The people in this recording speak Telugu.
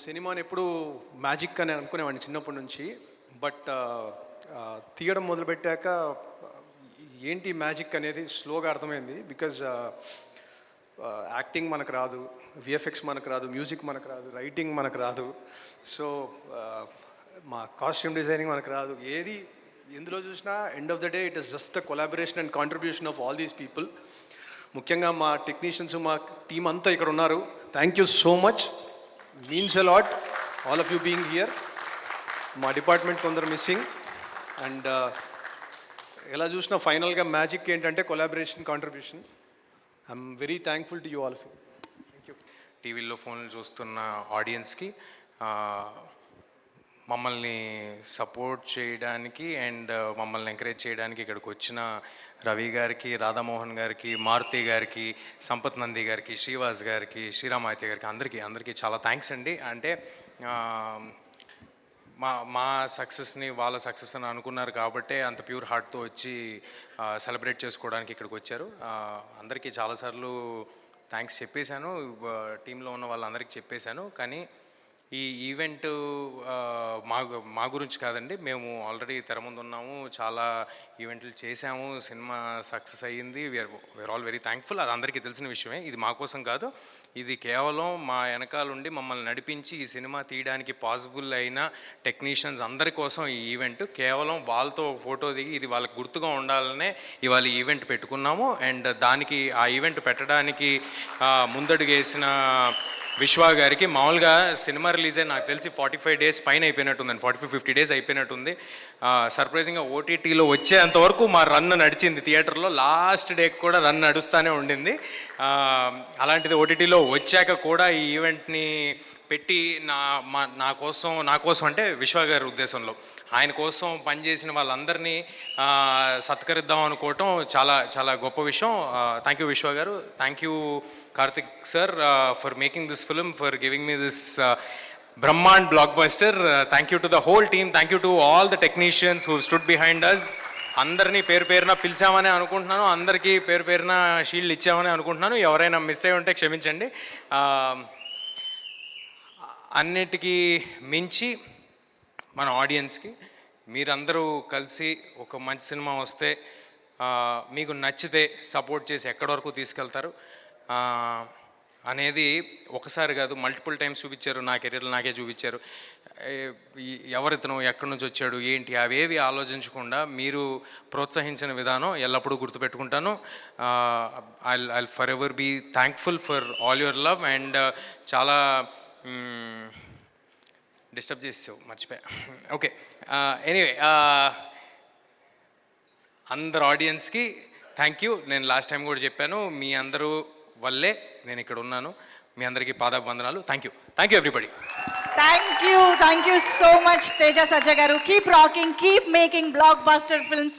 సినిమాని ఎప్పుడు మ్యాజిక్ అని అనుకునేవాడిని చిన్నప్పటి నుంచి. బట్ తీయడం మొదలుపెట్టాక ఏంటి మ్యాజిక్ అనేది స్లోగా అర్థమైంది. బికాజ్ యాక్టింగ్ మనకు రాదు, విఎఫ్ఎక్స్ మనకు రాదు, మ్యూజిక్ మనకు రాదు, రైటింగ్ మనకు రాదు, సో మా కాస్ట్యూమ్ డిజైనింగ్ మనకు రాదు. ఏది ఎందులో చూసినా end of the day it is just the collaboration and contribution of all these people. ముఖ్యంగా మా టెక్నీషియన్స్, మా టీం అంతా ఇక్కడ ఉన్నారు. Thank you so much, means a lot all of you being here. మా డిపార్ట్మెంట్ కొందరు మిస్సింగ్. అండ్ ఎలా చూసినా ఫైనల్గా మ్యాజిక్ ఏంటంటే collaboration, contribution. I'm very thankful to you all of you. Thank you. టీవీలో ఫోన్లు చూస్తున్న ఆడియన్స్కి మమ్మల్ని సపోర్ట్ చేయడానికి అండ్ మమ్మల్ని ఎంకరేజ్ చేయడానికి ఇక్కడికి వచ్చిన రవి గారికి, రాధామోహన్ గారికి, మారుతి గారికి, సంపత్ నంది గారికి, శ్రీవాస్ గారికి, శ్రీరామాయిత్య గారికి అందరికీ చాలా థ్యాంక్స్ అండి. అంటే మా సక్సెస్ని వాళ్ళ సక్సెస్ అని అనుకున్నారు కాబట్టే అంత ప్యూర్ హార్ట్తో వచ్చి సెలబ్రేట్ చేసుకోవడానికి ఇక్కడికి వచ్చారు. అందరికీ చాలాసార్లు థ్యాంక్స్ చెప్పేశాను, టీంలో ఉన్న వాళ్ళందరికీ చెప్పేశాను. కానీ ఈ ఈవెంట్ మా గురించి కాదండి, మేము ఆల్రెడీ తెర ముందు ఉన్నాము, చాలా ఈవెంట్లు చేశాము, సినిమా సక్సెస్ అయ్యింది. We are all very thankful. అది అందరికీ తెలిసిన విషయమే. ఇది మా కోసం కాదు, ఇది కేవలం మా వెనకాలండి మమ్మల్ని నడిపించి ఈ సినిమా తీయడానికి పాసిబుల్ అయిన టెక్నీషియన్స్ అందరి కోసం ఈ ఈవెంట్. కేవలం వాళ్ళతో ఫోటో దిగి ఇది వాళ్ళకి గుర్తుగా ఉండాలనే ఇవాళ ఈవెంట్ పెట్టుకున్నాము. అండ్ దానికి ఆ ఈవెంట్ పెట్టడానికి ముందడుగేసిన విశ్వా గారికి, మామూలుగా సినిమా రిలీజ్ అయ్యి నాకు తెలిసి 45 days పైన అయిపోయినట్టుందండి, 45-50 days అయిపోయినట్టుంది. సర్ప్రైజింగ్గా ఓటీటీలో వచ్చేంతవరకు మా రన్ నడిచింది. థియేటర్లో లాస్ట్ డేకి కూడా రన్ నడుస్తూనే ఉండింది. అలాంటిది ఓటీటీలో వచ్చాక కూడా ఈ ఈవెంట్ని పెట్టి నా కోసం అంటే విశ్వా గారి ఉద్దేశంలో ఆయన కోసం పనిచేసిన వాళ్ళందరినీ సత్కరిద్దాం అనుకోవటం చాలా చాలా గొప్ప విషయం. Thank you Vishwa garu. Thank you Karthik sir for making this film, for giving me this బ్రహ్మాండ్ blockbuster. Thank you to the whole team. Thank you to all the technicians who stood behind us. అందరినీ పేరు పేరున పిలిచామని అనుకుంటున్నాను, అందరికీ పేరు పేరున షీల్డ్ ఇచ్చామని అనుకుంటున్నాను. ఎవరైనా మిస్ అయి ఉంటే క్షమించండి. అన్నిటికీ మించి మన ఆడియన్స్కి మీరందరూ కలిసి ఒక మంచి సినిమా వస్తే మీకు నచ్చితే సపోర్ట్ చేసి ఎక్కడి వరకు తీసుకెళ్తారు అనేది ఒకసారి కాదు, మల్టిపుల్ టైమ్స్ చూపించారు. నా కెరీర్లో నాకే చూపించారు. ఎవరితను, ఎక్కడి నుంచి వచ్చాడు, ఏంటి, అవేవి ఆలోచించకుండా మీరు ప్రోత్సహించిన విధానం ఎల్లప్పుడూ గుర్తుపెట్టుకుంటాను. I forever be thankful for all your love. And చాలా డిస్టర్బ్ చేసావు, మర్చిపోయా. ఓకే, ఎనీవే అందరు ఆడియన్స్కి థ్యాంక్ యూ. నేను లాస్ట్ టైం కూడా చెప్పాను, మీ అందరూ వల్లే నేను ఇక్కడ ఉన్నాను. మీ అందరికీ పాదాభివందనాలు. Thank you everybody. Thank you so much Teja Sajja garu. Keep rocking, keep making blockbuster films.